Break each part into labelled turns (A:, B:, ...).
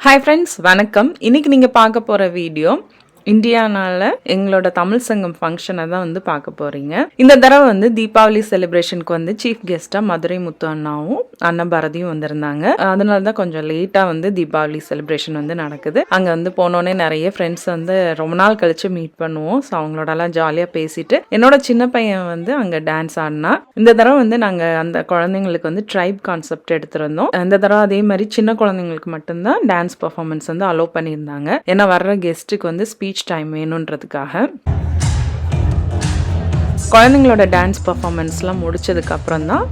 A: Hi friends, வணக்கம். இன்னைக்கு நீங்கள் பார்க்க போகிற வீடியோ இந்தியானால எங்களோட தமிழ் சங்கம் ஃபங்க்ஷனை தான் வந்து பார்க்க போகிறீங்க. இந்த தடவை வந்து தீபாவளி செலிப்ரேஷனுக்கு வந்து சீஃப் கெஸ்ட்டாக மதுரை முத்து அண்ணாவும் அண்ணன் பாரதியும் வந்திருந்தாங்க. அதனால தான் கொஞ்சம் லேட்டாக வந்து தீபாவளி செலிப்ரேஷன் வந்து நடக்குது. அங்கே வந்து போனோடனே நிறைய ஃப்ரெண்ட்ஸ் வந்து ரொம்ப நாள் கழிச்சு மீட் பண்ணுவோம். ஸோ அவங்களோடலாம் ஜாலியாக பேசிட்டு என்னோட சின்ன பையன் வந்து அங்கே டான்ஸ் ஆடினா. இந்த தடவை வந்து நாங்கள் அந்த குழந்தைங்களுக்கு வந்து ட்ரைப் கான்செப்ட் எடுத்திருந்தோம். இந்த தடவை அதே மாதிரி சின்ன குழந்தைங்களுக்கு மட்டும்தான் டான்ஸ் பர்ஃபார்மன்ஸ் வந்து அலோவ் பண்ணியிருந்தாங்க. ஏன்னா வர்ற கெஸ்ட்டுக்கு வந்து ஸ்பீச் டைம் வேணுன்றதுக்காக. குழந்தைங்களோட டான்ஸ் பர்ஃபார்மன்ஸ்லாம் முடிச்சதுக்கு அப்புறம் தான்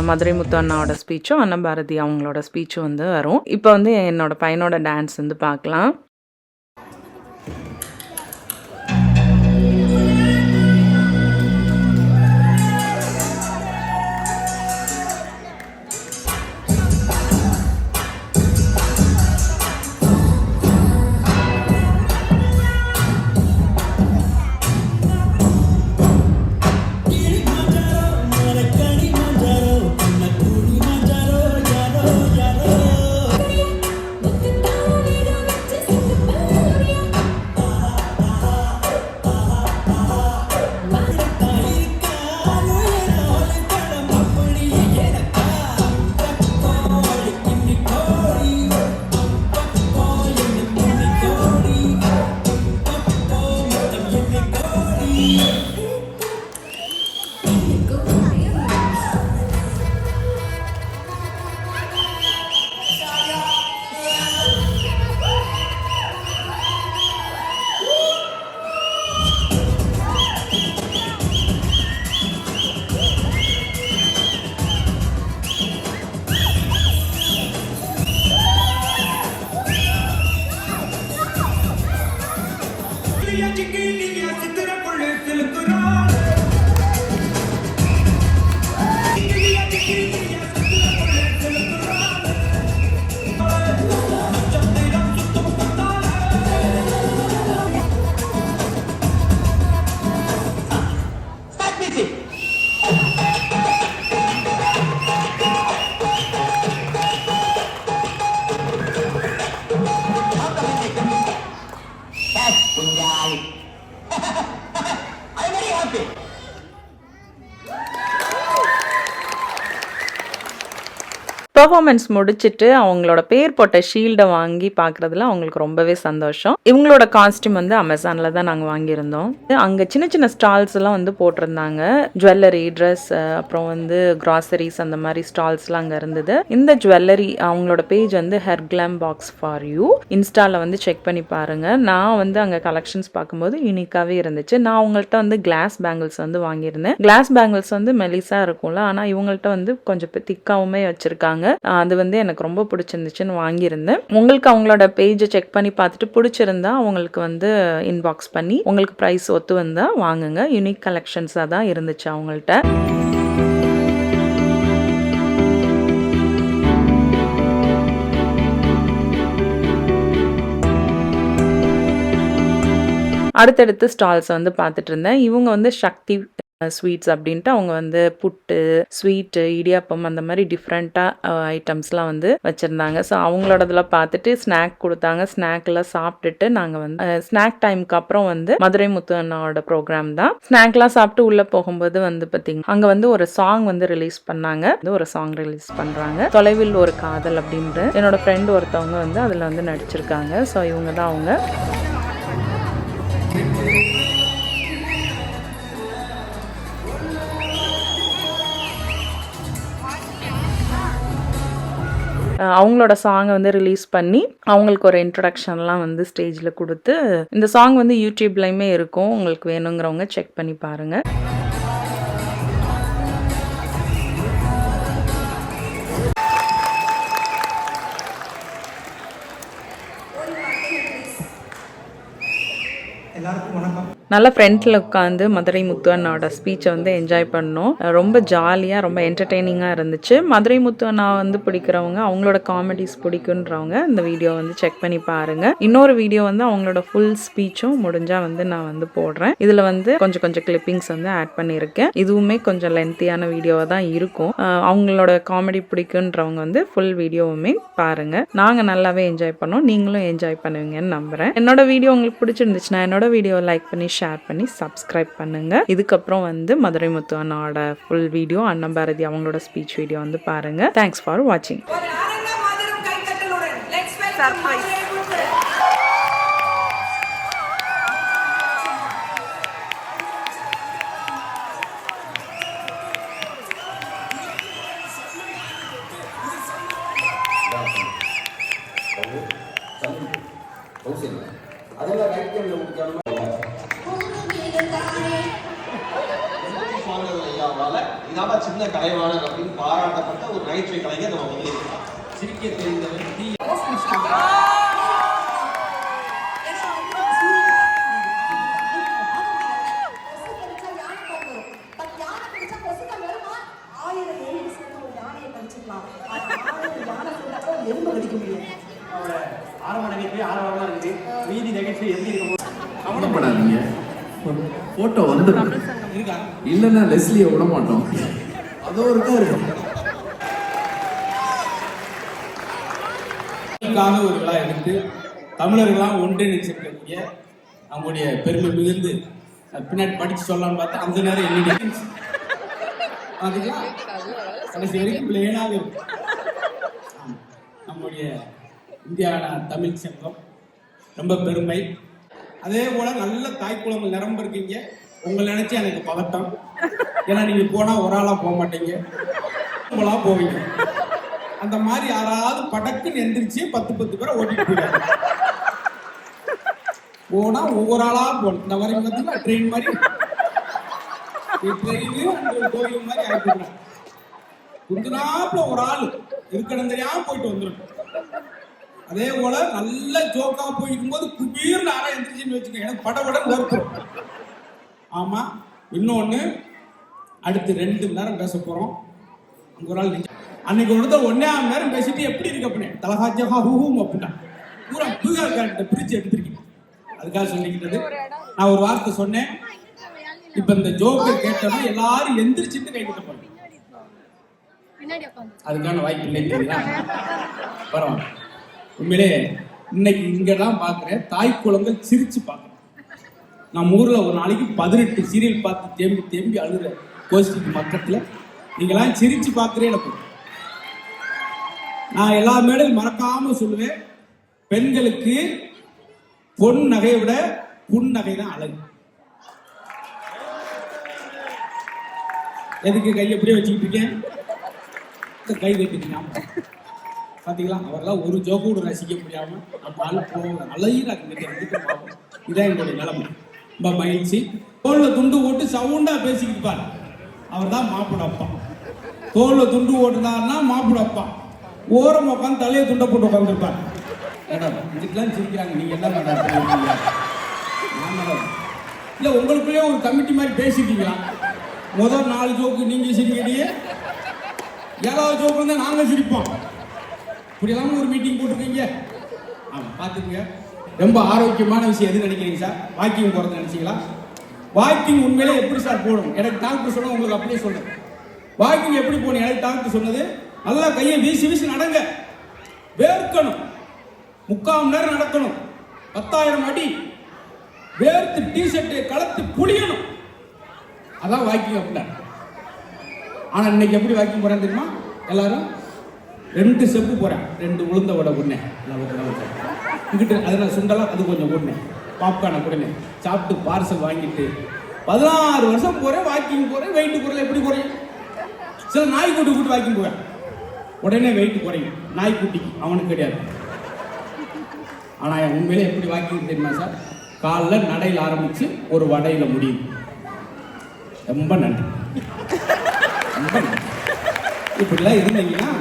A: மதுரை முத்து அண்ணாவோட ஸ்பீச்சும் அண்ணன் பாரதி அவங்களோட ஸ்பீச்சும் வந்து வரும். இப்போ வந்து என்னோட பையனோட டான்ஸ் வந்து பார்க்கலாம். பெர்ஃபார்மன்ஸ் முடிச்சுட்டு அவங்களோட பேர் போட்ட ஷீல்டை வாங்கி பார்க்குறதுல அவங்களுக்கு ரொம்பவே சந்தோஷம். இவங்களோட காஸ்டியூம் வந்து அமேசானில் தான் நாங்கள் வாங்கியிருந்தோம். அங்கே சின்ன சின்ன ஸ்டால்ஸ் எல்லாம் வந்து போட்டிருந்தாங்க. ஜுவல்லரி, ட்ரெஸ், அப்புறம் வந்து கிராசரிஸ், அந்த மாதிரி ஸ்டால்ஸ்லாம் அங்கே இருந்தது. இந்த ஜுவல்லரி அவங்களோட பேஜ் வந்து her glam box for you இன்ஸ்டாவில் வந்து செக் பண்ணி பாருங்க. நான் வந்து அங்கே கலெக்ஷன்ஸ் பார்க்கும்போது யூனிக்காகவே இருந்துச்சு. நான் அவங்கள்ட்ட வந்து கிளாஸ் பேங்கிள்ஸ் வந்து வாங்கியிருந்தேன். கிளாஸ் பேங்கிள்ஸ் வந்து மெலிசாக இருக்கும்ல, ஆனால் இவங்கள்ட்ட வந்து கொஞ்சம் திக்காவுமே வச்சுருக்காங்க. அது வந்து எனக்கு ரொம்ப பிடிச்சிருந்துச்சுன்னு வாங்கியிருந்தேன். உங்களுக்கு அவங்களோட பேஜை செக் பண்ணி பார்த்துட்டு பிடிச்சிருந்தா அவங்களுக்கு வந்து இன்பாக்ஸ் பண்ணி உங்களுக்கு ப்ரைஸ் ஒத்து வந்தா வாங்குங்க. யூனிக் கலெக்ஷன்ஸாக தான் இருந்துச்சு அவங்கள்ட்ட. அடுத்தடுத்து ஸ்டால்ஸ் வந்து பார்த்துட்டு இருந்தேன். இவங்க வந்து சக்தி ஸ்வீட்ஸ் அப்படின்ட்டு அவங்க வந்து புட்டு, ஸ்வீட்டு, இடியாப்பம், அந்த மாதிரி டிஃப்ரெண்ட்டாக ஐட்டம்ஸ்லாம் வந்து வச்சுருந்தாங்க. ஸோ அவங்களோடதெல்லாம் பார்த்துட்டு ஸ்நாக் கொடுத்தாங்க. ஸ்நாக்லாம் சாப்பிட்டுட்டு நாங்கள் வந்து ஸ்நாக் டைமுக்கு அப்புறம் வந்து மதுரை முத்து அண்ணாவோட ப்ரோக்ராம் தான். ஸ்நாக்லாம் சாப்பிட்டு உள்ளே போகும்போது வந்து பார்த்தீங்கன்னா அங்கே வந்து ஒரு சாங் வந்து ரிலீஸ் பண்ணாங்க. ஒரு சாங் ரிலீஸ் பண்ணுறாங்க, தொலைவில் ஒரு காதல் அப்படின்ட்டு. என்னோட ஃப்ரெண்ட் ஒருத்தவங்க வந்து அதில் வந்து நடிச்சிருக்காங்க. ஸோ இவங்க தான் அவங்க. அவங்களோட சாங்கை வந்து ரிலீஸ் பண்ணி அவங்களுக்கு ஒரு இன்ட்ரடக்ஷன்லாம் வந்து ஸ்டேஜில் கொடுத்து, இந்த சாங் வந்து யூடியூப்லையுமே இருக்கும், உங்களுக்கு வேணுங்கிறவங்க செக் பண்ணி பாருங்கள்.
B: எல்லாருக்கும் வணக்கம்.
A: நல்லா ஃப்ரண்ட்டில் உட்காந்து மதுரை முத்து அண்ணாவோட ஸ்பீச்சை வந்து என்ஜாய் பண்ணோம். ரொம்ப ஜாலியாக ரொம்ப என்டர்டெய்னிங்காக இருந்துச்சு. மதுரை முத்து அண்ணா வந்து பிடிக்கிறவங்க, அவங்களோட காமெடிஸ் பிடிக்குன்றவங்க இந்த வீடியோ வந்து செக் பண்ணி பாருங்கள். இன்னொரு வீடியோ வந்து அவங்களோட ஃபுல் ஸ்பீச்சும் முடிஞ்சால் வந்து நான் வந்து போடுறேன். இதில் வந்து கொஞ்சம் கொஞ்சம் கிளிப்பிங்ஸ் வந்து ஆட் பண்ணியிருக்கேன். இதுவுமே கொஞ்சம் லென்த்தியான வீடியோவாக தான் இருக்கும். அவங்களோட காமெடி பிடிக்குன்றவங்க வந்து ஃபுல் வீடியோவுமே பாருங்கள். நாங்கள் நல்லாவே என்ஜாய் பண்ணோம். நீங்களும் என்ஜாய் பண்ணுவீங்கன்னு நம்புகிறேன். என்னோட வீடியோ உங்களுக்கு பிடிச்சிருந்துச்சுன்னா என்னோட வீடியோவை லைக் பண்ணி ஷேர் பண்ணி சப்ஸ்கிரைப் பண்ணுங்க. இதுக்கப்புறம் வந்து மதுரை முத்து அண்ணாவோட ஃபுல் வீடியோ, அண்ணன் பாரதி அவங்களோட ஸ்பீச் வீடியோ வந்து பாருங்க. தேங்க்ஸ் ஃபார் வாட்சிங்.
B: இதான் சின்ன கலைவாணர் அப்படின்னு பாராட்டப்பட்ட ஒரு நகைச்சுவை கலைஞர் நம்ம வந்து சிரிக்க தெரிந்தவர்.
C: கவலைப்படாதீங்க, போட்டோ வந்து இல்லைன்னா லெஸ்லியை விட மாட்டோம். அதோ இருக்கா
D: ஒரு விழா எடுத்து தமிழர்களாம் ஒன்றிணைச்சிருக்கக்கூடிய அவங்களுடைய பெருமை மிகுந்து பின்னாடி படிச்சு சொல்லலாம்னு பார்த்தா அந்த நேரம் என்ன அதுக்கெல்லாம் கடைசி வரைக்கும் பிள்ளைகளாக இருக்கும். நம்முடைய இந்தியா தமிழ் சங்கம் ரொம்ப பெருமை. அதே போல நல்ல தாய்க்குளங்கள் நிரம்ப இருக்கீங்க. உங்களை நினைச்சு எனக்கு பதட்டம். ஏன்னா நீங்க போனா ஒரு ஆளா போக மாட்டீங்க, உங்களா போவீங்க. அந்த மாதிரி யாராவது படக்குன்னு எந்திரிச்சு 10 பேரை ஓட்டிட்டு போயிடாங்க. போனா ஒவ்வொரு ஆளா போகணும். இந்த மாதிரி பார்த்தீங்கன்னா ட்ரெயின் மாதிரி கோயில் மாதிரி ஆயிட்டு கொஞ்ச நாப்புல ஒரு ஆள் இருக்கணும் தெரியாம போயிட்டு வந்துடும். அதே போல நல்ல ஜோக்கா போயிருக்கும் போது குபீர்னு ஆரா எந்திரிச்சுன்னு வச்சுக்கோங்க, எனக்கு படபடம் வரும். ஆமா, இன்னொன்னு அடுத்து 2 மணி நேரம் பேச போறோம். அங்க ஒரு ஆள் அன்னைக்கு ஒரு 1.5 மணி நேரம் பேசிட்டு எப்படி இருக்கு அப்படின்னு தலகாஜா ஹூஹூம் அப்படின்னா பூரா பூகார்கிட்ட பிரிச்சு எடுத்திருக்கீங்க. அதுக்காக சொல்லிக்கிட்டது. நான் ஒரு வார்த்தை சொன்னேன். இப்ப இந்த ஜோக்கை கேட்டோம்னா எல்லாரும் எந்திரிச்சுட்டு கை கிட்ட போறீங்க. அதுக்கான வாய்ப்பு இல்லை. பரவாயில்ல. உண்மையிலே இன்னைக்கு இங்கதான் பாக்குறேன் தாய் குளங்கள் சிரிச்சு பாக்குறேன். நம்ம ஊர்ல ஒரு நாளைக்கு 18 சீரியல் பார்த்து தேம்பி தேம்பி அழுகிற கோஷ்டிக்கு பக்கத்துல நீங்களாம் சிரிச்சு பாக்குறேன். நான் எல்லா மேடையும் மறக்காம சொல்லுவேன், பெண்களுக்கு பொன் நகையை விட புன் நகை தான் அழகு. எதுக்கு கை எப்படியே வச்சுக்கிட்டு இருக்கேன், கை கட்டிக்கலாம் பாத்தீங்களா. அவரெல்லாம் ஒரு ஜோக்கு கூட ரசிக்க முடியாம நம்ம ஆள் போவாங்க அழகிற. இதான் என்னுடைய நிலைமை. ரொம்ப மகிழ்ச்சி. தோல்ல துண்டு போட்டு சவுண்டா பேசிக்கிட்டு பாரு, அவர் தான் மாப்பிட அப்பா. தோல்ல துண்டு போட்டுதாருன்னா மாப்பிட அப்பா. ஓரம் உட்காந்து தலையை துண்டை போட்டு உட்காந்துருப்பார். மேடம் இதுக்கெல்லாம் சிரிக்கிறாங்க, நீங்க என்ன மேடம் இல்ல உங்களுக்குள்ளே ஒரு கமிட்டி மாதிரி பேசிட்டீங்களா? முதல் 4 ஜோக்கு நீங்க சிரிக்கிறீங்க, 7வது ஜோக்கு வந்து நாங்க சிரிப்போம். இப்படியெல்லாம் ஒரு மீட்டிங் போட்டுருக்கீங்க. ஆமா பாத்துக்கங்க. ரொம்ப ஆரோக்கியமான விஷயம் எது நினைக்கிறீங்க சார்? வாக்கிங் போறது நினைச்சீங்களா? வாக்கிங் உண்மையிலே எப்படி சார் போடணும்? எனக்கு டாக்டர் சொன்ன உங்களுக்கு அப்படியே சொல்றேன். வாக்கிங் எப்படி போகணும்? எனக்கு டாக்டர் சொன்னது நல்லா கையை வீசி வீசி நடங்க, வேர்க்கணும், 3/4 மணி நேரம் நடக்கணும், 10,000 அடி வேர்த்து டிஷர்ட் கலத்து புளியணும். அதான் வாக்கிங் அப்படின்னா. ஆனா இன்னைக்கு எப்படி வாக்கிங் போறேன் தெரியுமா? எல்லாரும் 2 ஸ்டெப்பு போறேன். 2 உளுந்த வடை உடனே இங்கிட்டு அதில் சுண்டலாம், அது கொஞ்சம் உடனே பாப்கார்னை உடனே சாப்பிட்டு பார்சல் வாங்கிட்டு 16 வருஷம் போறேன், வாக்கிங் போறேன். வெயிட் குறையில எப்படி குறையும்? சில நாய்க்குட்டி கூட்டு வாக்கிங் போவேன், உடனே வெயிட் குறையும். நாய்க்குட்டிக்கு, அவனுக்கு கிடையாது. ஆனா உண்மையிலே எப்படி வாக்கிங் தெரியுமா சார்? காலைல நடையில் ஆரம்பிச்சு ஒரு வடையில முடியும். ரொம்ப நன்றி, ரொம்ப நன்றி. இப்படிலாம் இருந்தீங்கன்னா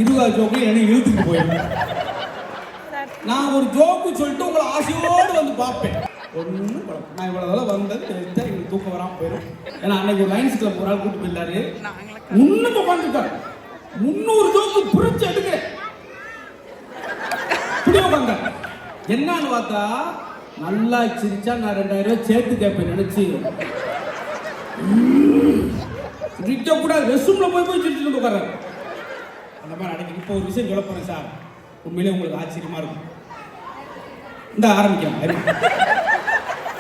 D: 20 ஜோக்கு என்ன இழுத்துட்டு போயிருந்தேன். நான் ஒரு ஜோக்கு சொல்லிட்டு உங்களை ஆசையோடு வந்து பார்ப்பேன். ஒன்றும் குழப்பம். நான் இவ்வளோ தூரம் வந்தது எடுத்தா எங்களுக்கு தூக்கம் வராமல் போயிடும். ஏன்னா அன்னைக்கு ஒரு லைன்ஸ் கிளப் ஒரு ஆள் கூட்டு போயிட்டாரு. முன்னுக்கு உட்காந்துருக்காரு. 300 ஜோக்கு புரிச்சு எடுக்கிறேன். என்னன்னு பார்த்தா நல்லா சிரிச்சா நான் 2000 ரூபாய் சேர்த்து கேட்பேன் நினைச்சு சிரிக்க கூடாது. ரெஸ்ட்ரூம்ல போய் சிரிச்சுட்டு உட்கார்றாரு. அந்த மாதிரி அன்னைக்கு இப்போ ஒரு விஷயம் சொல்ல போறேன் சார், உண்மையிலே உங்களுக்கு ஆச்சரியமா இருக்கும். இந்த ஆரம்பிக்கலாம்.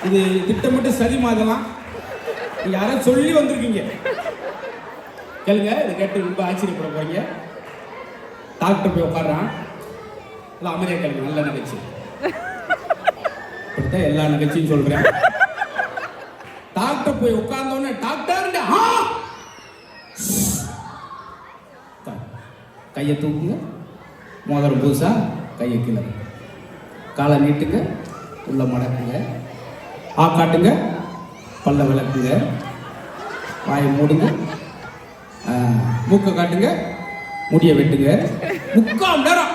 D: இது திட்டமிட்டு சரி மாதிரிலாம் யாரோ சொல்லி வந்திருக்கீங்க. கேளுங்க, இதை கேட்டு ரொம்ப ஆச்சரியப்பட போறீங்க. டாக்டர் போய் உட்காடுறான். அமைதியா கேளுங்க, நல்ல நிகழ்ச்சி. இப்படித்தான் எல்லா நிகழ்ச்சியும் சொல்றேன். டாக்டர் போய் உட்கார்ந்தோடனே டாக்டர் கையை தூக்குங்க, மோதிரம் புதுசா கையை கீழே, காலை நீட்டுங்க, உள்ள மடக்குங்க, காட்டுங்க, பல்ல விளக்குங்க, வாயை மூடுங்க, மூக்கை காட்டுங்க, முடிய வெட்டுங்க, 3/4 மணி நேரம்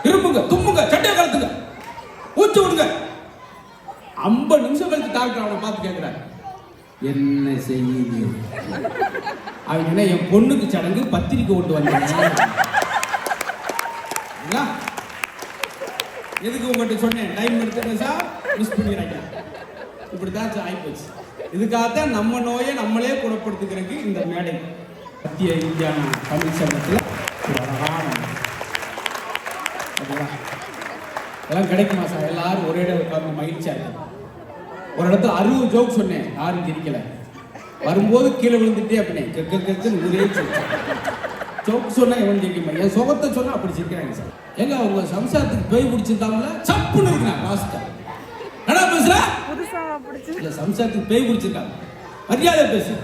D: இருமுங்க, தும்முங்க, சட்டையை கலத்துங்க, ஊச்சு விடுங்க. 50 நிமிஷம் கழிச்சு டாக்டர் அவனை பார்த்து கேட்கிறாரு, என்ன செய்யுது? அவங்க என்ன, என் பொண்ணுக்கு சடங்கு பத்திரிக்கை கொண்டு வந்தாங்க. எதுக்கு உங்கள்கிட்ட சொன்னேன், டைம் எடுத்துட்டேன் சார், மிஸ் பண்ணிடுறாங்க. இப்படிதான் ஆகிப்போச்சு. இதுக்காகத்தான் நம்ம நோயை நம்மளே குணப்படுத்திக்கிறதுக்கு இந்த மேடை மத்திய இந்தியா தமிழ் சங்கத்தில் எல்லாம் கிடைக்குமா சார்? எல்லாரும் ஒரே இடம் உட்கார்ந்து மகிழ்ச்சியா இருக்கு. ஒரு இடத்துல 60 ஜோக் சொன்னேன், யாரும் சிரிக்கல. வரும்போது கீழே விழுந்துட்டே அப்படின்னு ஒரே ஜோக் சொன்னா எவன் சிரிக்குமா? என் சுகத்தை சொன்னா அப்படி சிரிக்கிறாங்க சார். எங்க அவங்க சம்சாரத்துக்கு பேய் பிடிச்சிருந்தாங்களா? சப்புன்னு இருக்கிறாங்க வாசிட்டா. என்ன பேசுற? இல்ல, சம்சாரத்துக்கு பேய் பிடிச்சிருக்காங்க, மரியாதை பேசு.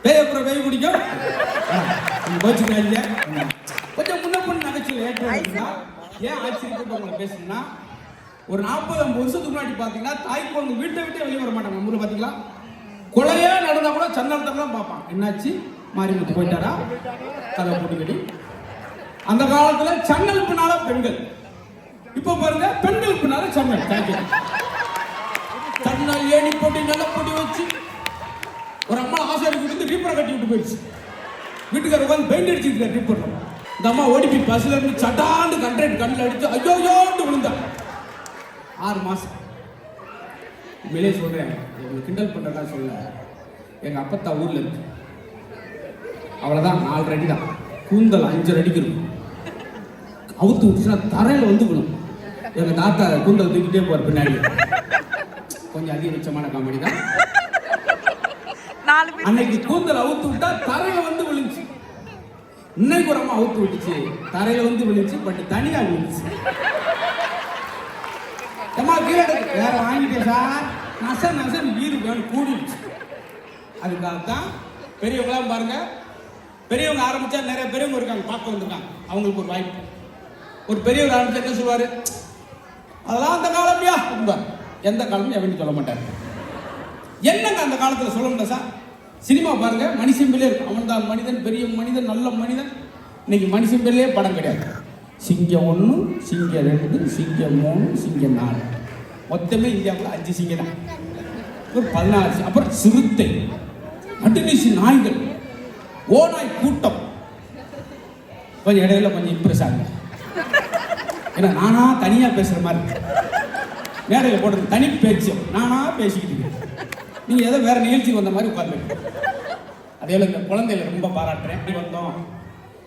D: பேய் அப்புறம் பேய் பிடிக்கும் கோச்சுக்கிறாங்க. கொஞ்சம் முன்ன பண்ண நகைச்சுவை ஏற்ற ஏன் ஆச்சரியப்பட்டு உங்களை பேசுனா, ஒரு 40-50 வருஷத்துக்கு முன்னாடி பாத்தீங்கன்னா தாய் குழந்தை வீட்டை விட்டே வெளியே வர மாட்டாங்க. நம்ம ஊர்ல பாத்தீங்களா, கொலையா நடந்தா கூட சன்னலத்துல தான் பார்ப்பான். என்னாச்சு, மாரிமுத்து போயிட்டாரா, கதை போட்டுக்கடி. அந்த காலத்துல சன்னல் பின்னால பெண்கள், இப்ப பாருங்க பெண்கள் பின்னால சன்னல். சன்னல் ஏணி போட்டு நல்ல போட்டி வச்சு ஒரு அம்மா ஆசாரி கொடுத்து ரீப்பரை கட்டி விட்டு போயிடுச்சு. வீட்டுக்கார உட்காந்து பெயிண்ட் அடிச்சுட்டு ரீப்பர். இந்த அம்மா ஓடி போய் பஸ்ல இருந்து சட்டாண்டு கண்ட்ரேட் கண்ணில் அடிச்சு ஐயோயோண்டு விழுந்தா. 6 மாசம். வெளியே சொல்றேன், உங்களுக்கு கிண்டல் பண்றதா சொல்ல. எங்க அப்பத்தா ஊர்ல இருக்கு, அவ்வளவுதான் 4 அடி தான், கூந்தல் 5 அடிக்கு இருக்கும். அவுத்து விட்டுச்சுன்னா தரையில வந்து விழும். எங்க தாத்தா கூந்தல் தூக்கிட்டே போற பின்னாடி. கொஞ்சம் அதிகபட்சமான காமெடி தான். அன்னைக்கு கூந்தல் அவுத்து விட்டா தரையில வந்து விழுந்துச்சு. இன்னைக்கு ஒரு அம்மா அவுத்து விட்டுச்சு, தரையில வந்து விழுந்துச்சு, பட் தனியா விழுந்துச்சு. அம்மா கீழே வேற வாங்கிட்டேன் சார், நசன் வீடு வேணும் கூடிடுச்சு. அதுக்காகத்தான் பெரியவங்களாம் பாருங்க, பெரியவங்க ஆரம்பிச்சா நிறைய பெரியவங்க இருக்காங்க பார்க்க வந்துருக்காங்க, அவங்களுக்கு ஒரு வாய்ப்பு. ஒரு பெரியவர் ஆரம்பிச்சா என்ன சொல்லுவாரு, அதெல்லாம் அந்த காலம்யா என்பார். எந்த காலமும் எவன்னு சொல்ல மாட்டார். என்னங்க அந்த காலத்துல சொல்ல முடியாது சார். சினிமா பாருங்க, மணிசிம்பிளே இருக்கும், அவன் தான் மனிதன், பெரிய மனிதன், நல்ல மனிதன். இன்னைக்கு மணிசிம்பிளே படம் கிடையாது. சிங்கம் 1, சிங்கம் 2, சிங்கம் 3, சிங்கம் 4, மொத்தமே இந்தியாவுக்குள்ள 5 சிங்கம் தான். ஒரு 14, அப்புறம் சிறுத்தை, நடுநீசி நாய்கள், ஓநாய் கூட்டம். கொஞ்சம் இடையில கொஞ்சம் இம்ப்ரெஸ் ஆகுங்க, ஏன்னா நானா தனியா பேசுற மாதிரி மேடையில் போடுறது தனி பேச்சு, நானா பேசிக்கிட்டு நீங்க ஏதோ வேற நிகழ்ச்சிக்கு வந்த மாதிரி உட்கார்ந்து. அதே இந்த குழந்தைகளை ரொம்ப பாராட்டுறேன். எப்படி வந்தோம்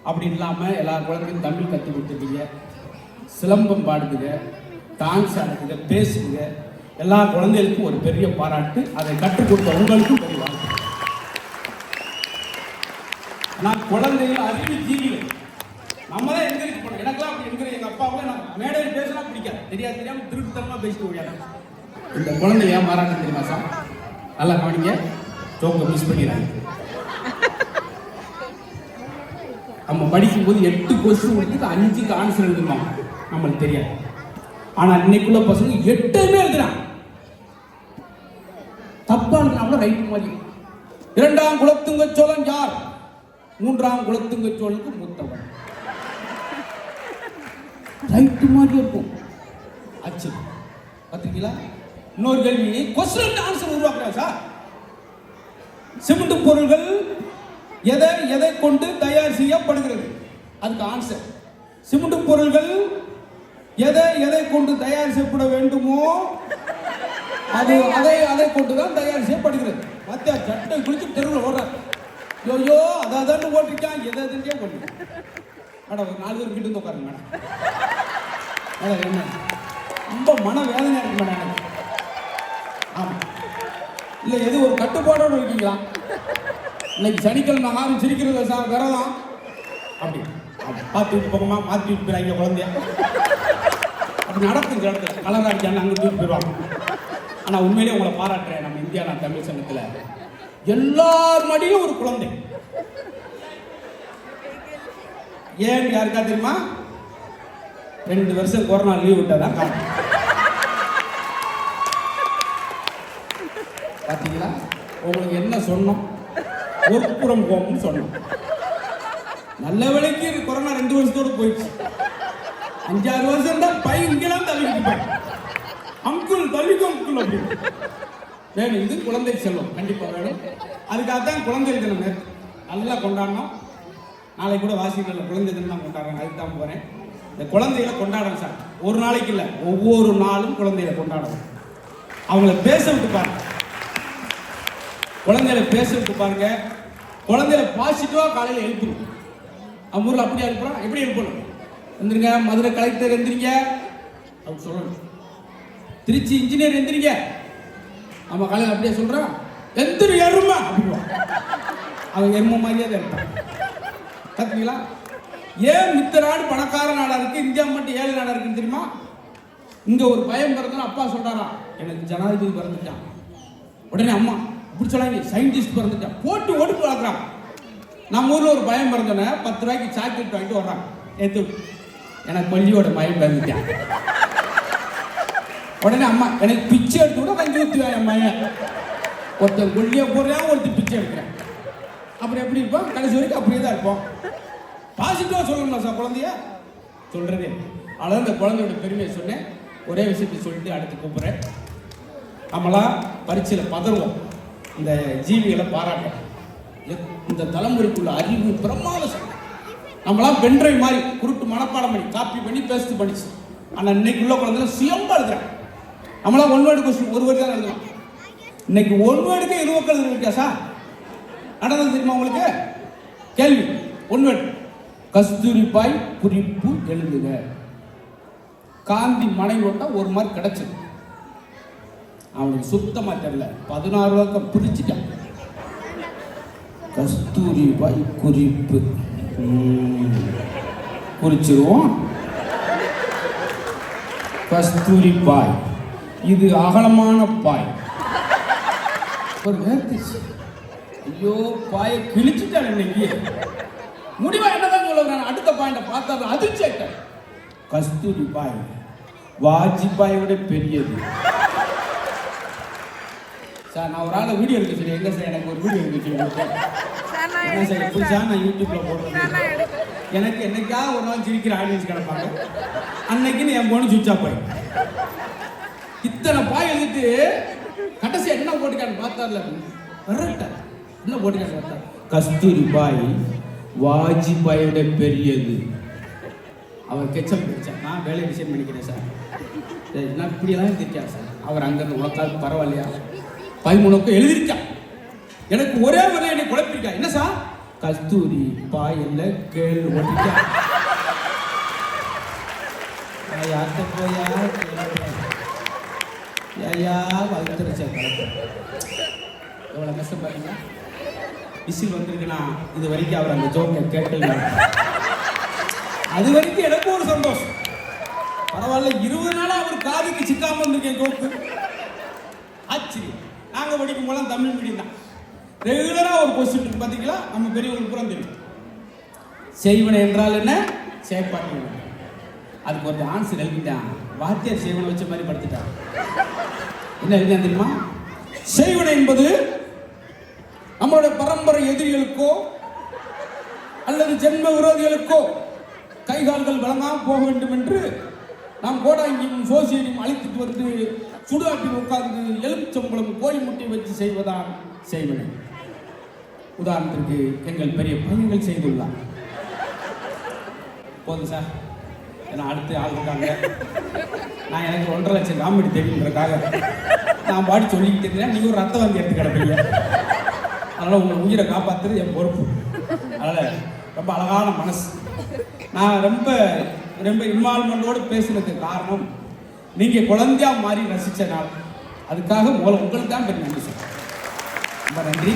D: அப்படி இல்லாம எல்லா குழந்தையும் தமிழ் கற்றுக் கொடுத்துருக்கீங்க, சிலம்பம் பாடுதுங்க, டான்ஸ் ஆடுதுங்க, பேசுங்க. எல்லா குழந்தைகளுக்கும் ஒரு பெரிய பாராட்டு. அதை கற்றுக் கொடுத்த உங்களுக்கும் பெரிய வாழ்க்கை. நான் குழந்தைகள் அறிவு ஜீவிகள், நம்ம தான் என்கரேஜ் பண்ணோம். எனக்கெல்லாம் அப்படி என்கரேஜ், எங்க அப்பாவுக்கு நான் மேடையில் பேசினா பிடிக்காது, தெரியாம திருட்டுத்தனமா பேசிட்டு ஓடியாங்க. இந்த குழந்தை ஏன் பாராட்டு தெரியுமா சார்? நல்லா கவனிங்க, ஜோக்க மிஸ் பண்ணிடுறாங்க. நம்ம படிக்கும்போது 8 கொஸ்டின் கொடுத்து 5க்கு ஆன்சர் எழுதுமா நம்மளுக்கு தெரியாது. ஆனா இன்னைக்குள்ள பசங்க 8மே எழுதுறான். தப்பா எழுதுனா ரைட் மாதிரி. 2ஆம் குலத்துங்க சோழன் யார்? 3ஆம் குலத்துங்க சோழனுக்கு மூத்தவன். ரைட் மாதிரி இருக்கும். ஆச்சு பாத்தீங்களா? இன்னொரு கேள்வி, கொஸ்டின் ஆன்சர் உருவாக்குறேன் சார். சிமெண்ட் பொருள்கள் எதை கொண்டு தயார் செய்யப்படுகிறது? அதுக்கு ஆன்சர். சிமெண்ட் பொருள்கள் எதை கொண்டு தயார் செய்யப்பட வேண்டுமோ அதை கொண்டு தான் தயார் செய்யப்படுகிறது. மத்திய சட்டை குளிச்சு தெருவில் ஓடுறாரு. ஐயோ அதான் ஓட்டிருக்கான், எதையே கொண்டு மேடம் ஒரு 4 பேர் கிட்ட உட்காருங்க மேடம். மேடம் என்ன ரொம்ப மன வேதனையா இருக்கு மேடம் எனக்கு. ஆமா இல்லை எது ஒரு கட்டுப்பாடோடு இருக்கீங்களா? இன்னைக்கு சனிக்கிழமை யாரும் சிரிக்கிறது சார் விரதம் அப்படி பார்த்து விட்டு போகமா மாற்றி விட்டு போயிறாங்க குழந்தைய. அப்படி நடக்குது இடத்துல கலராக இருக்கான்னு அங்கே தூக்கி போயிடுவாங்க. ஆனால் உண்மையிலே உங்களை பாராட்டுறேன். நம்ம இந்தியா நான் தமிழ் சங்கத்தில் எல்லார் மடியும் ஒரு குழந்தை. ஏன் யாருக்கா தெரியுமா? 2 வருஷம் கொரோனா லீவ் விட்டாதான் காரணம். பார்த்தீங்களா? உங்களுக்கு என்ன சொன்னோம்? ஒர்க்குரம் போகும்னு சொன்னோம். நல்ல வேலைக்கு கொரோனா 2 வருஷத்தோடு போயிடுச்சு. 5-6 வருஷம் தான் பையன் இங்கெல்லாம் தள்ளிக்கிட்டு அங்குள் தள்ளிக்கும் அங்குள் அப்படின்னு வேணும். இது குழந்தை செல்வம் கண்டிப்பாக வேணும். அதுக்காக தான் குழந்தை தினம் நல்லா கொண்டாடணும். நாளைக்கு கூட வாசிகளில் குழந்தை தினம் தான் கொண்டாடுறாங்க. அதுக்கு தான் போகிறேன். இந்த குழந்தைகளை கொண்டாடணும் சார். ஒரு நாளைக்கு இல்லை, ஒவ்வொரு நாளும் குழந்தைகளை கொண்டாடணும். அவங்கள பேச விட்டு பாருங்க. குழந்தைகளை பேச விட்டு பாருங்க. குழந்தைகளை பாசிட்டிவாக காலையில் எழுப்பணும். அவங்க ஊரில் அப்படியே எழுப்புறோம். எப்படி எழுப்பணும்? எந்திரிங்க மதுரை கலெக்டர் எந்திரிங்க அப்படி சொல்லணும். திருச்சி இன்ஜினியர் எந்திரிங்க. நம்ம காலையில் அப்படியே சொல்கிறான். எந்திரி எருமை அப்படின்வான். அவன் எருமை மாதிரியே தான் இருப்பான். பார்த்தீங்களா? ஏன் மித்த நாடு பணக்கார நாடாக இருக்குது, இந்தியா மட்டும் ஏழை நாடாக இருக்குன்னு தெரியுமா? இங்கே ஒரு பையன் பிறந்தாலும் அப்பா சொல்கிறாராம், எனக்கு ஜனாதிபதி பிறந்துட்டான். உடனே அம்மா இப்படி சொல்லாங்க, சயின்டிஸ்ட் பிறந்துட்டான். போட்டு ஓட்டு வளர்க்குறான். நம்ம ஊரில் ஒரு பையன் பிறந்தோன்னே 10 ரூபாய்க்கு சாக்லேட் வாங்கிட்டு வர்றான். ஏற்று எனக்கு கொல்லியோட பையன் பிறந்துட்டான். உடனே அம்மா எனக்கு பிச்சை எடுத்து கூட வாங்கி ஊற்றுவேன். என் பையன் ஒருத்தர் கொல்லியை போடுறான், ஒருத்தர் பிச்சை எடுக்கிறேன். அப்புறம் எப்படி இருப்போம்? கடைசி வரைக்கும் அப்படியே தான் இருப்போம். பாசிட்டிவாக சொல்லணுமா சார் குழந்தைய? சொல்கிறதே அதான் இந்த குழந்தையோட பெருமையை சொன்னேன். ஒரே விஷயத்தை சொல்லிட்டு அடுத்து கூப்பிட்றேன். நம்மளாம் பரீட்சையில் பதறுவோம். இந்த ஜீவிகளை பாராட்டும். இந்த தலைமுறைக்குள்ள அறிவு பிரமாதம். நம்மளாம் பென்ட்ரைவ் மாதிரி குருட்டு மனப்பாடம் பண்ணி காப்பி பண்ணி பேஸ்ட் பண்ணிச்சு. ஆனால் இன்னைக்கு உள்ள குழந்தைல சுயம்பா எழுதுறாங்க. நம்மளாம் 1 வேர்டு கொஸ்டின் 1 வேர்டு தான் எழுதலாம். இன்னைக்கு 1 வேர்டுக்கே 20 எழுதுறது இருக்கா சார்? நடந்தது தெரியுமா உங்களுக்கு? கேள்வி 1 வேர்டு. கஸ்தூரிபாய் குறிப்பு எழுதுக. காந்தி மனைவி ஓட்டா 1 மார்க் கிடைச்சது. அவனுக்கு சுத்தமா தெரியல. 16 வாக்கம் பிரிச்சுட்டான். கஸ்தூரிபாய் குறிப்பு குறிச்சிருவோம். கஸ்தூரி பாய், இது அகலமான பாய். ஒரு நேர்த்திச்சு. ஐயோ பாயை கிழிச்சுட்டான். இன்னைக்கு முடிவா என்னதான் சொல்லுறேன். அடுத்த பாயிண்ட பார்த்தா அதிர்ச்சி ஆயிட்டேன். கஸ்தூரி பாய் வாஜ்பாயோட பெரியது. சார் நான் ஒரு ஆளை வீடியோ எடுக்க சொல்லி, எங்க சார் எனக்கு ஒரு வீடியோ எடுக்க சொல்லி என்ன சார் எப்படி சார் நான் யூடியூப்ல போடுறேன். எனக்கு என்னைக்கா ஒரு நாள் சிரிக்கிற ஆடியன்ஸ் கிடப்பாங்க. அன்னைக்குன்னு என் போன சுவிட்ச் ஆஃப் ஆயிடும். இத்தனை பாய் எழுதிட்டு கடைசி என்ன போட்டுக்கான்னு பார்த்தார்ல, என்ன போட்டுக்கான்னு பார்த்தா கஸ்தூரி பாய் வாஜ்பாயோட பெரியது. அவர் கெச்சப் பிடிச்சார். நான் வேலை விஷயம் பண்ணிக்கிறேன் சார். நான் இப்படியெல்லாம் தெரியாது சார். அவர் அங்கிருந்து உனக்காக பரவாயில்லையா 13 எழுதிருக்கான். எனக்கு ஒரே ஒரு என்னை குழப்பிருக்கா. என்ன சார்? கஸ்தூரி பாய் இல்ல கேள் ஓட்டிக்கா. யார்கிட்ட போயா ஐயா வளர்த்துருச்சா. எவ்வளோ கஷ்டம் பாருங்க. விசில் வந்திருக்குன்னா இது வரைக்கும் அவர் அந்த ஜோக்கை கேட்கல. அது வரைக்கும் எனக்கு ஒரு சந்தோஷம். பரவாயில்ல, 20 நாளா அவர் காதுக்கு சிக்காம இருந்திருக்கேன் ஜோக்கு. ஆச்சரியம். நாங்கள் படிக்கும் போதெல்லாம் தமிழ் மீடியம் தான். ரெகுலராக ஒரு கொஸ்டின் இருக்கு பார்த்தீங்களா? நம்ம பெரியவங்களுக்கு புறம் தெரியும். செய்வனை என்றால் என்ன? செயற்பாட்டு. அதுக்கு ஒரு ஆன்சர் எழுதிட்டான். வாத்தியார் செய்வனை வச்ச மாதிரி படுத்துட்டான். என்ன எழுதினா தெரியுமா? செய்வனை என்பது நம்மளுடைய பரம்பரை எதிரிகளுக்கோ அல்லது ஜென்ம விரோதிகளுக்கோ கைகால்கள் வழங்காமல் போக வேண்டும் என்று நாம் கோடாங்கியும் சோசியலையும் அழைத்துட்டு வந்து சுடுகாட்டில் உட்கார்ந்து எலுமிச்சம்பழம் கோழி முட்டை வச்சு செய்வதான் செய்வன. உதாரணத்திற்கு எங்கள் பெரிய பையன்கள் செய்துள்ளார். போதும் சார், ஏன்னா அடுத்து ஆள் இருக்காங்க. நான் எனக்கு 1.5 லட்சம் காமெடி தெரியுன்றக்காக நான் பாடி சொல்லிக்கிட்டு இருந்தேன். நீங்கள் ஒரு ரத்த வாங்கி எடுத்து கிடப்பீங்க. அதனால் உங்கள் உயிரை காப்பாற்றுறது என் பொறுப்பு. அதனால் ரொம்ப அழகான மனசு. நான் ரொம்ப ரொம்ப இன்வால்மெண்டோடு பேசுனதுக்கு காரணம் நீங்கள் குழந்தையா மாறி ரசித்த நாள். அதுக்காக உங்களுக்கு தான் பெரிய நன்றி சார். ரொம்ப நன்றி.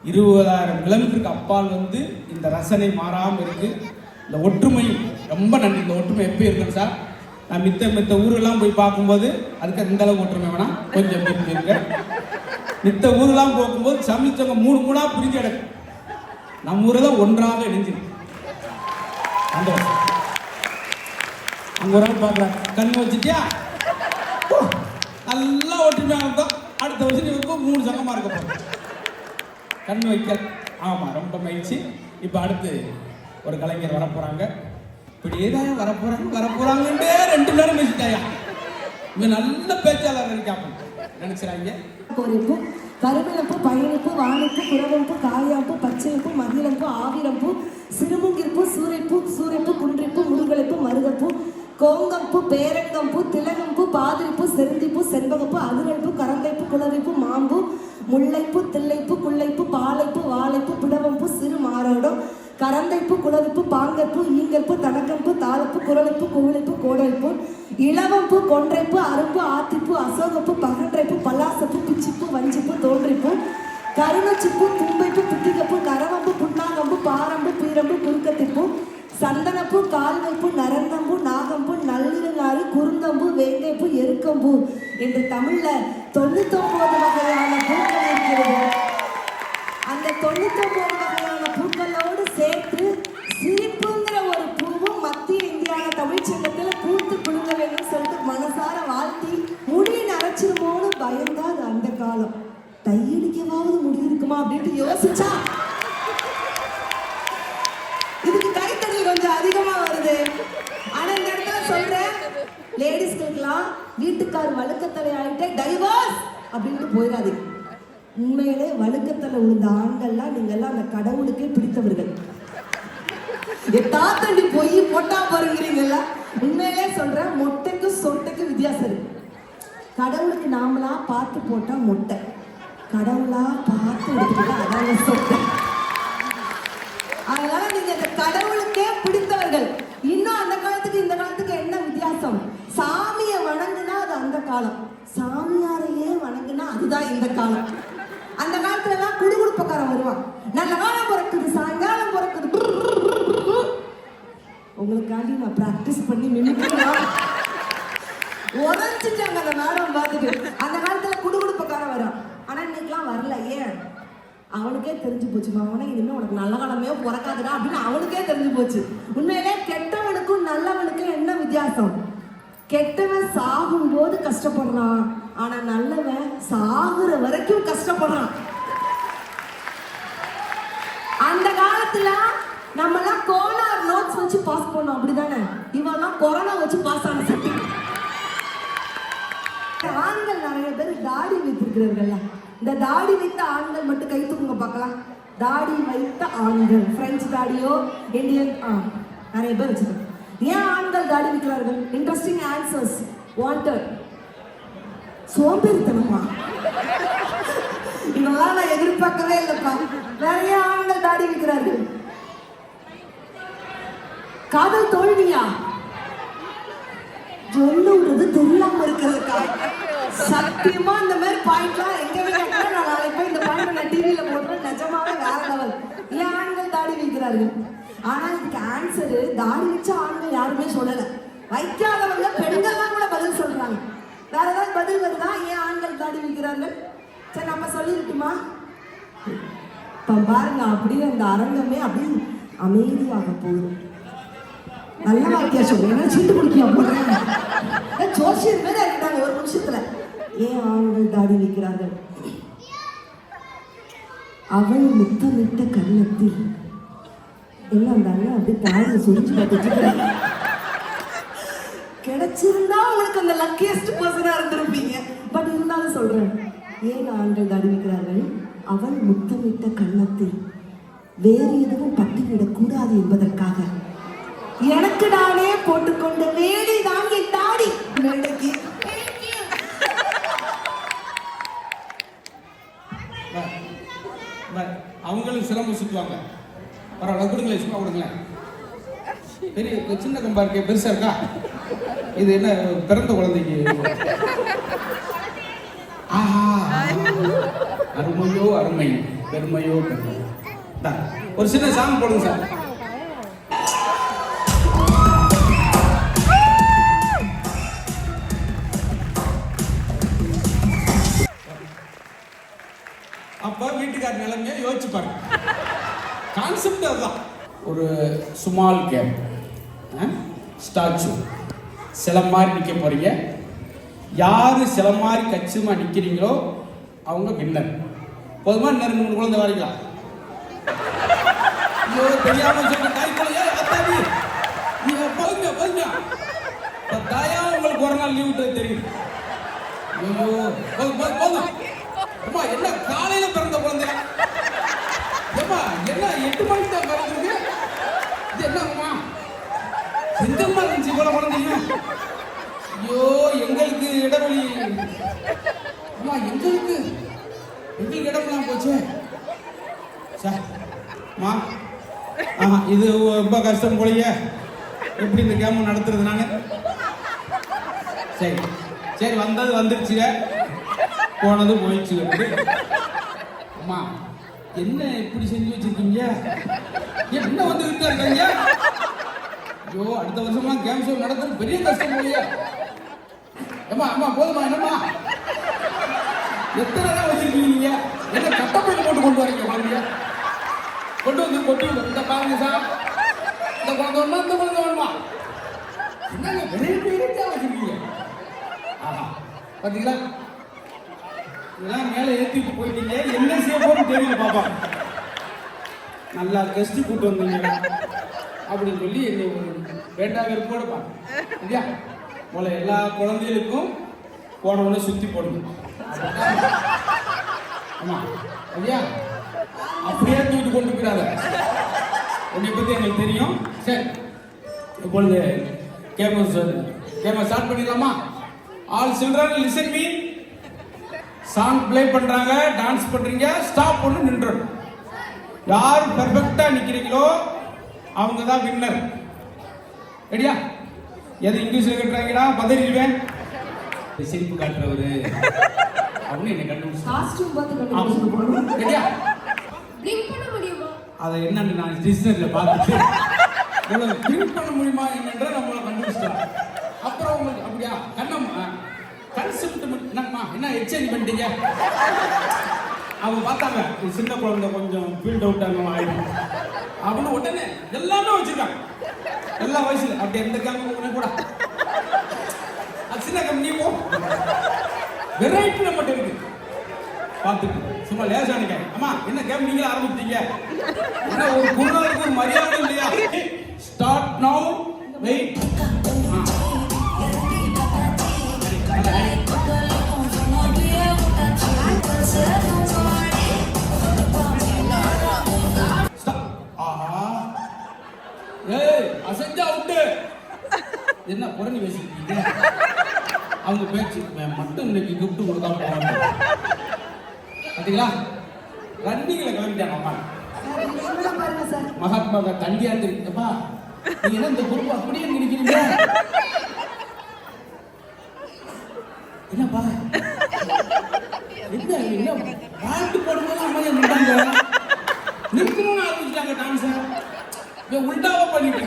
D: 20,000 கிலோமீட்டருக்கு அப்பால் வந்து இந்த ரசனை மாறாமல் இருக்கு. இந்த ஒற்றுமை ரொம்ப நன்றி. இந்த ஒற்றுமை எப்போ இருக்கும் சார்? நான் மித்த ஊரெல்லாம் போய் பார்க்கும்போது அதுக்கு இந்த அளவுக்கு ஒற்றுமை வேணாம், கொஞ்சம் இருக்கு. மித்த ஊரெல்லாம் போகும்போது சமைச்சவங்க 3 மூணா பிரிஞ்சு கிடக்கு. நம்ம ஊரில் தான் ஒன்றாக இணைஞ்சு சந்தோஷம். அங்கே ஒரு ஆள் பார்க்குறாங்க, கண்ணு வச்சுட்டியா, நல்லா ஒற்றுமையாக இருந்தோம். அடுத்த வருஷம் நீ 3 சங்கமாக இருக்க போகிறோம். கண் வைக்கல். ஆமாம், ரொம்ப மகிழ்ச்சி. இப்போ அடுத்து ஒரு கலைஞர் வரப்போகிறாங்க. இப்படியே தான் வரப்போகிறாங்கன்றே 2 நேரம் பேசிட்டாயா. இங்கே நல்ல பேச்சாளர் இருக்காங்க நினச்சிடாங்க.
E: கோரிப்பு, கருவிழப்பு, பயணிப்பு, வாணிப்பு, குறவம்பு, காயாம்பு, பச்சையப்பு, மகிழம்பு, ஆவிரம்பு, சிறுமுங்கிற்பு, சூரைப்பு, குன்றிப்பு, முருகலைப்பு, மருகப்பு, கோங்கம்பு, பேரங்கம்பு, திலகம்பு, பாதிரிப்பு, செருந்திப்பு, செண்பகப்பு, அதிரப்பு, கரந்தைப்பு, குளவைப்பு, மாம்பு, முல்லைப்பு, தில்லைப்பு, குள்ளைப்பு, பாலைப்பு, வாழைப்பு, பிடவம்பு, சிறு மாரோடம், கரந்தைப்பு, குளவிப்பு, பாங்கப்பு, ஈங்கப்பு, தடக்கம்பு, தாளப்பு, குரலைப்பு, கோவிலைப்பு, கோடைப்பு, இளவம்பு, கொன்றைப்பு, அரும்பு, ஆத்திப்பு, அசோகப்பு, பகன்றைப்பு, பல்லாசப்பு, பிச்சிப்பு, வஞ்சிப்பு, தோன்றிப்பு, கருணச்சிப்பு, தும்பைப்பு, புத்திகப்பு, நரவம்பு, புண்ணாகம்பு, பாரம்பு, பீரம்பு, குறுக்கத்திப்பு, சந்தனப்பு, கால்வைப்பு, நரந்தம்பு, நாகம்பு, நள்ளிருங்காறு, குறுந்தம்பு, வேங்கைப்பு, எருக்கம்பு என்று தமிழில் 99 வகையான பூக்கள் இருக்கிறது. அந்த 99 வகையான பூக்களோடு சேர்த்து சிரிப்புங்கிற ஒரு பூவும் மத்திய இந்தியாவில் தமிழ்ச்சங்கத்தில் பூத்து குழுங்க வேண்டும் சொல்லிட்டு மனசார வாழ்த்தி முடி நரைச்சிருமோன்னு பயந்தா அது அந்த காலம். தையடிக்கவாவது முடி இருக்குமா அப்படின்ட்டு யோசிச்சா இதுக்கு கைத்தறி கொஞ்சம் அதிகமா வருது. ஆனா இந்த இடத்துல சொல்றேன், லேடிஸ்களுக்கெல்லாம் வீட்டுக்கார் வழுக்கத்தலை ஆயிட்டே டைவர்ஸ் அப்படின்ட்டு போயிடாதீங்க. உண்மையிலே வழுக்கத்தலை உள்ள ஆண்கள்லாம் நீங்கெல்லாம் அந்த கடவுளுக்கே பிடித்தவர்கள். தாத்தண்டி போய் மொட்டா பாருங்கிறீங்கல்ல, உண்மையிலே சொல்றேன், மொட்டைக்கு சொட்டைக்கு வித்தியாசம் இருக்கு. கடவுளுக்கு நாமளா பார்த்து போட்டா மொட்டை, கடவுளா பார்த்து எடுத்துக்கிட்டா அதாங்க சொட்டை. அதனால நீங்க அந்த கடவுளுக்கே பிடித்தவர்கள். இன்னும் அந்த காலத்துக்கு இந்த காலத்துக்கு என்ன வித்தியாசம்? சாமியை வணங்குனா அது அந்த காலம், சாமியாரையே வணங்குனா அதுதான் இந்த காலம். அந்த காலத்துல எல்லாம் குடுகுடுப்பக்காரன் வருவான், நல்ல காலம் பிறக்குது, சாயங்காலம் பிறக்குது. உங்களுக்காண்டி நான் பிராக்டிஸ் பண்ணி நின்றுக்கலாம் உதச்சிட்டாங்க அந்த மேடம் பார்த்துட்டு. அந்த காலத்துல குடுகுடுப்பக்காரன் வரும், ஆனா இன்னைக்கெல்லாம் வரல. ஏன்? அவனுக்கே தெரிஞ்சு போச்சு, அவனே இனிமே உனக்கு நல்ல காலமே பிறக்காதுடா அப்படின்னு அவனுக்கே தெரிஞ்சு போச்சு. உண்மையிலே கெட்டவனுக்கும் நல்லவனுக்கும் என்ன வித்தியாசம்? கெட்டவன் சாகும் போது கஷ்டப்படுறான், ஆனா நல்லவன் சாகுற வரைக்கும் கஷ்டப்படுறான். அந்த காலத்துல நம்மலாம் கோனார் நோட்ஸ் வச்சு பாஸ் பண்ணோம், அப்படிதானே? இவெல்லாம் கொரோனா வச்சு பாஸ் ஆன சட்டி. ஆண்கள் நிறைய பேர் தாடி வைத்திருக்கிறார்கள். இந்த தாடி வைத்த ஆண்கள் மட்டும் கை தூக்குங்க பார்க்கலாம். தாடி வைத்த ஆண்கள், பிரெஞ்சு தாடியோ இந்தியன் நிறைய பேர் வச்சிருக்காங்க. ஏன் ஆண்கள் தாடி வைக்கிறார்கள்? Interesting answers wanted. சோம்பேறித்தனமா? இதெல்லாம் நான் எதிர்பார்க்கவே இல்லைப்பா. நிறைய ஆண்கள் தாடி வைக்கிறார்கள். காதல் தோல்வியா? சொல்லுறது தெரியாம இருக்கிறதுக்கா? சத்தியமா இந்த மாதிரி பாயிண்ட்லாம் எங்கவே கேட்கல. நான் நாளைக்கு போய் இந்த பாயிண்ட் நான் டிவியில போடுறேன். நிஜமாவே வேற லெவல். ஏன் ஆண்கள் தாடி வைக்கிறார்கள்? ஆனா இதுக்கு ஆன்சர் தாடி வச்ச ஆண்கள் யாருமே சொல்லல. வைக்காதவங்க பெண்கள்லாம் கூட பதில் சொல்றாங்க. வேற ஏதாவது பதில் வருதா? ஏன் ஆண்கள் தாடி வைக்கிறார்கள்? சரி, நம்ம சொல்லிருக்குமா? இப்ப பாருங்க, அப்படியே அந்த அரங்கமே அப்படி அமைதியாக போகுது. நல்ல வார்த்தையா சொல்லுங்க, சீட்டு குடிக்கியா போடுறேன். ஜோசியர் பேர் இருக்காங்க ஒரு நிமிஷத்துல. ஏன் ஆண்கள் தாடி வைக்கிறார்கள்? அவள் முத்தமிட்ட கன்னத்தில் எல்லாம் அந்த அண்ணன் அப்படி தாடியை சொரிஞ்சு பார்த்துட்டு வச்சிருந்தா உங்களுக்கு அந்த லக்கியஸ்ட் பர்சனா இருந்திருப்பீங்க. பட் இருந்தாலும் சொல்றேன், ஏன் ஆண்கள் அறிவிக்கிறார்கள், அவன் முத்தமிட்ட கன்னத்தில் வேறு எதுவும் பட்டுவிடக் கூடாது என்பதற்காக எனக்கு நானே போட்டுக்கொண்ட வேலை தான் என் தாடி மேடைக்கு.
D: அவங்களும் சிரமம் சுற்றுவாங்க. பரவாயில்ல, கொடுங்களேன், சும்மா கொடுங்களேன். பெரிய சின்ன கம்பா இருக்கே, பெருசா இருக்கா? இது என்ன பிறந்த குழந்தைக்கு? ஆஹா, அருமையோ அருமை, பெருமையோ பெருமை. ஒரு சின்ன சாங் போடுங்க சார். அப்ப வீட்டுக்கார நிலைமையை யோசிச்சு பாருங்க. கான்செப்ட் அதுதான். ஒரு சுமால் கேம், ஸ்டாச்சு, சில மாதிரி நிற்க போறீங்க. யாரு சில மாதிரி கச்சிதமா நிற்கிறீங்களோ அவங்க வின்னர். போதுமா? இன்னும் 2 3 குழந்தை வரைக்கலாம். ஐயோ, தெரியாம சொல்ற தாய் குழந்தையா அத்தாடி, நீங்க போங்க போங்க. தாயா உங்களுக்கு ஒரு நாள் லீவ் விட்டு தெரியும். ஐயோ, போங்க. அம்மா, என்ன காலையில பிறந்த குழந்தை? ஏம்மா, என்ன 8 மணிக்கு தான் பிறந்திருக்கு? இது என்னம்மா, எங்கம்மா இருந்துச்சு இவ்வளவு குழந்தைங்க? ஐயோ, எங்களுக்கு இடவெளி, அம்மா எங்களுக்கு இடமெல்லாம் போச்சு சார். அம்மா, இது ரொம்ப கஷ்டம் போலயே. எப்படி இந்த கேம் நடத்துறது நானு? சரி சரி, வந்தது வந்துருச்சுங்க, போனது போயிடுச்சு. அம்மா, என்ன இப்படி செஞ்சு வச்சிருக்கீங்க? என்ன வந்து விட்டா இருக்காங்க? ஐயோ, அடுத்த வருஷமா கேம் ஷோ நடத்துறது பெரிய கஷ்டம் போலியா? அம்மா அம்மா போதுமா? என்னம்மா, எத்தனை நாள் வச்சிருக்கீங்க நீங்க? என்ன கட்டப்பையில போட்டு கொண்டு வரீங்க குழந்தைய? கொண்டு வந்து கொட்டி இந்த பாருங்க சார், இந்த குழந்தை வேணுமா, இந்த குழந்தை வேணுமா? என்னங்க வெரைட்டியா வச்சிருக்கீங்க? ஆஹா, பாத்தீங்களா? இதெல்லாம் மேலே ஏற்றிட்டு போயிட்டீங்க, என்ன செய்ய போறோம்னு தெரியல பாப்பா. நல்லா கெஸ்ட் கூட்டு வந்தீங்க அப்படின்னு சொல்லி என்னை ஒரு வேண்டா வெறுப்போட பாருங்க இல்லையா? போல எல்லா குழந்தைகளுக்கும் போன உடனே சுத்தி போடுங்க. ஆமா ஐயா, அப்படியே தூக்கிட்டு கொண்டு போயிடாத. உன்னை பத்தி எங்களுக்கு தெரியும். சரி, இப்பொழுது கேமரா ஸ்டார்ட் பண்ணிடலாமா? All children listen me. Song play பண்றாங்க, டான்ஸ் பண்றீங்க, ஸ்டாப் பண்ணி நின்றோம். யார் பெர்ஃபெக்ட்டா நிக்கிறீங்களோ அவங்க தான் வின்னர். ரெடியா? எது இங்கிலீஷ்ல கட்டுறாங்கடா, பதறிடுவேன். சிரிப்பு காட்டுறவரு அப்படின்னு என்ன கண்டுபிடிச்சு
E: காஸ்டியூம் பார்த்து கண்டுபிடிச்சு.
D: ரெடியா?
E: பிளிங்க் பண்ண முடியுமா?
D: அதை என்னன்னு நான் டிஸ்னரியில் பார்த்துட்டு பிளிங்க் பண்ண முடியுமா என்னன்ற நம்மளை கண்டுபிடிச்சிட்டோம். அப்புறம் உங்களுக்கு அப்படியா கண்ணம்மா கன்செப்ட் என்னம்மா, என்ன எக்ஸ்சேஞ்ச் பண்ணிட்டீங்க? அவங்க பார்த்தாங்க சின்ன குழந்தை கொஞ்சம் ஃபீல்ட் அவுட் ஆகும் அப்படின்னு உடனே எல்லாமே வச்சிருக்காங்க. எல்லா வயசுல அப்படி எந்த கிழமை கூட அது சின்ன கம்பெனி போ வெரைட்டி நம்மகிட்ட இருக்கு. பார்த்துட்டு சும்மா லேசானிக்க. அம்மா, என்ன கேம் நீங்களே ஆரம்பிச்சிட்டீங்க? என்ன ஒரு குருநாளுக்கு ஒரு மரியாதை இல்லையா? Start now. வெயிட். அசஞ்சா அவுட்டு. என்ன புரணி பேசிருக்கீங்க? அவங்க பேச்சு மட்டும் இன்னைக்கு கிஃப்ட் கொடுத்தா போவாங்க. பாத்தீங்களா? ரன்னிங்ல கிளம்பிட்டாங்க அம்மா. மகாத்மா தண்டியா இருக்குப்பா. நீங்க என்ன இந்த குரூப் அப்படியே நினைக்கிறீங்க? என்னப்பா, என்ன பாட்டு போடும்போது அம்மா நின்றாங்க, நிற்கணும்னு ஆரம்பிச்சிட்டாங்க டான்ஸ். உல்டாவா பண்ணிட்டு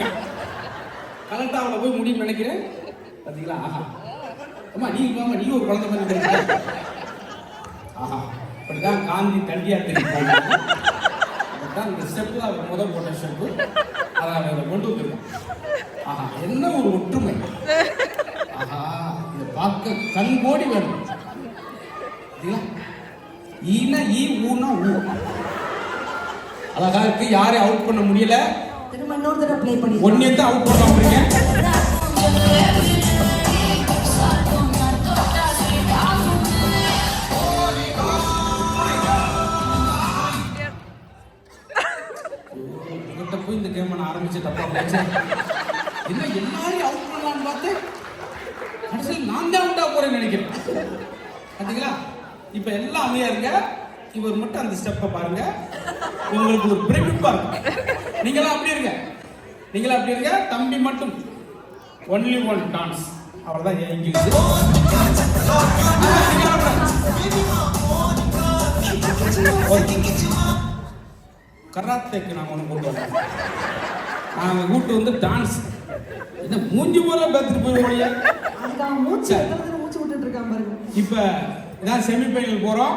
D: கலெக்டாவில் போய் முடியும் நினைக்கிறேன். பாத்தீங்களா? ஆஹா, அம்மா நீங்க வாங்க, நீங்க ஒரு குழந்தை பண்ணி. ஆஹா, அப்படிதான் காந்தி தண்டியா தெரியும். அப்படிதான் இந்த ஸ்டெப்பு அவர் முதல் போட்ட ஸ்டெப்பு, அதை அவரை கொண்டு வந்துருக்கோம். ஆஹா, என்ன ஒரு ஒற்றுமை. ஆஹா, இதை பார்க்க கண் கோடி வேணும். ஈனா ஈ, ஊனா ஊ. அழகா இருக்கு. யாரையும் அவுட் பண்ண முடியல.
E: திரும்ப இன்னொரு தடவை ப்ளே பண்ணி
D: ஒன்னே தான் அவுட் பண்ண போறீங்க. பாத்தீங்களா? இப்ப எல்லாம் அமைதியா இருங்க. இவர் மட்டும் அந்த ஸ்டெப்பை பாருங்க. உங்களுக்கு ஒரு பிரமிப்பா இருக்கும். நீங்களாம் அப்படி இருங்க. நீங்களா அப்படி இருங்க. தம்பி மட்டும் ஒன்லி ஒன் டான்ஸ். அவ்வளவுதான் இங்கிலீஷ். கராத்தேக்கு நாங்கள் ஒன்று கூட்டு வரோம். நாங்கள் கூட்டு வந்து டான்ஸ். என்ன மூஞ்சி போல பேத்துட்டு போய்
E: அந்த மூச்சு மூச்சு விட்டுட்டு இருக்கான் பாருங்க.
D: இப்ப இதான் செமிஃபைனல் போறோம்.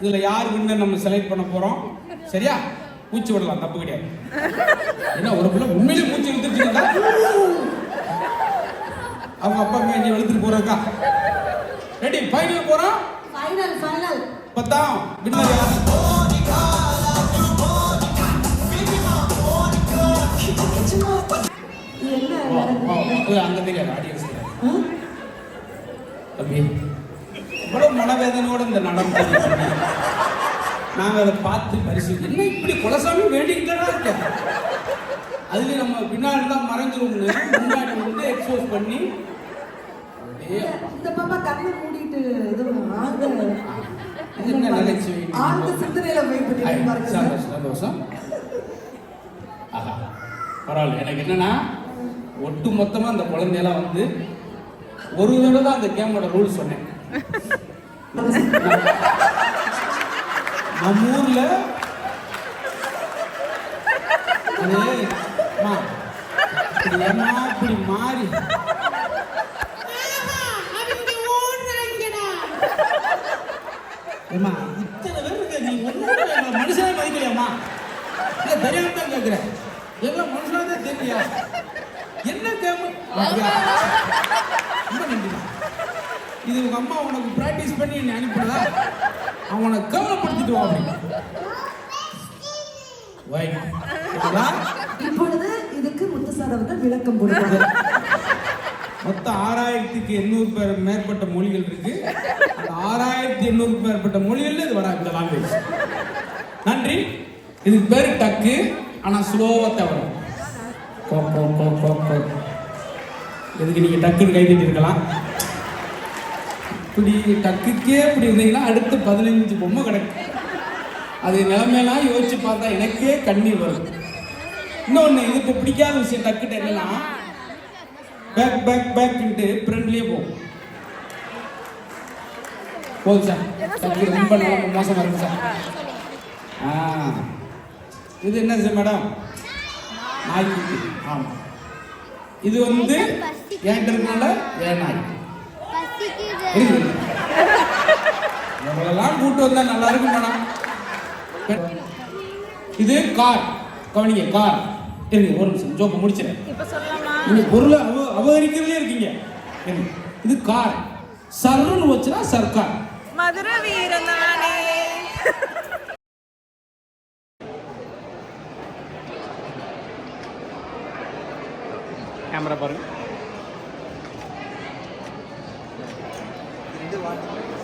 D: இதுல யார் வின்னர் நம்ம செலக்ட் பண்ண போறோம். சரியா? மூச்சு விடலாம், தப்பு கிடையாது. என்ன ஒரு பிள்ளை உண்மையிலே மூச்சு இழுத்துட்டு அவங்க அப்பா அம்மா இங்க எடுத்துட்டு போறக்கா. ரெடி, ஃபைனல் போறோம்.
E: ஃபைனல் ஃபைனல்
D: பத்தாம் வின்னர் யார்? அங்க தெரியாது, ஆடியன்ஸ் தம்பி இவ்வளவு மனவேதனையோட இந்த நடனம் நாங்க அதை பார்த்து பரிசு என்ன இப்படி குலசாமி வேண்டிக்கிட்டே இருக்க. அதுல நம்ம பின்னாடி தான் மறைஞ்சிரும்னு முன்னாடி வந்து எக்ஸ்போஸ் பண்ணி
E: இந்த பாப்பா கண்ணை மூடிட்டு இது
D: என்ன நகைச்சுவை
E: ஆழ்ந்த சிந்தனையில போய் பாருங்க.
D: சந்தோஷம். ஆஹா பரவாயில்ல. எனக்கு என்னன்னா ஒட்டு மொத்தமா அந்த குழந்தையெல்லாம் வந்து ஒரு தடவை தான் அந்த கேமோட ரூல் சொன்னேன். நம்ம ஊர்ல இப்படி மாறி இத்தனை பேர் இருக்க நீ ஒன்னும் மனுஷனே மதிக்கலையாமா? இல்ல தெரியாம தான் கேட்கிறேன். எல்லாம் மனுஷனாவே தெரியலையா? என்ன கேம்? ரொம்ப நன்றி. இது உங்க அம்மா உனக்கு பிராக்டிஸ் பண்ணி என்னை அனுப்பினதா? அவனை கவலைப்படுத்திட்டு வா அப்படின்னு.
E: இப்பொழுது இதுக்கு முத்துசார் அவர்கள் விளக்கம் கொடுப்பாங்க.
D: மொத்தம் 6800 மேற்பட்ட மொழிகள் இருக்கு. அந்த 6800 மேற்பட்ட மொழிகள்ல இது வர இந்த லாங்குவேஜ். நன்றி. இதுக்கு பேரு டக்கு. ஆனா ஸ்லோவா தவறும். இதுக்கு நீங்க டக்குன்னு கை தட்டி இருக்கலாம். இப்படி டக்குக்கே இப்படி இருந்தீங்கன்னா அடுத்து 15 பொம்மை கிடைக்கும். அது நிலைமையெல்லாம் யோசிச்சு பார்த்தா எனக்கே கண்ணீர் வரும். இன்னொன்னு இதுக்கு பிடிக்காத விஷயம் டக்குட்டு என்னன்னா பேக் பேக் பேக்ன்ட்டு ஃப்ரெண்ட்லயே போகும். போதும் சார். டக்கு ரொம்ப நல்லா மோசமா இருக்கு சார். இது என்ன சார் மேடம்? நாய்க்குட்டி. ஆமா. இது வந்து என்கிட்ட இருக்கனால ஏன் நாய் எவ்வளோலாம் கூட்டு வந்தா நல்லா இருக்கும் மேடம். இது கார். கவனிங்க, கார். இருங்க ஒரு நிமிஷம் ஜோக்க முடிச்சிடறேன். நீங்க பொருளை அபகரிக்கிறதே இருக்கீங்க. இது கார். சர்ன்னு வச்சுனா சர்க்கார்.
A: மதுரை வீரனானே.
D: கேமரா பாருங்க.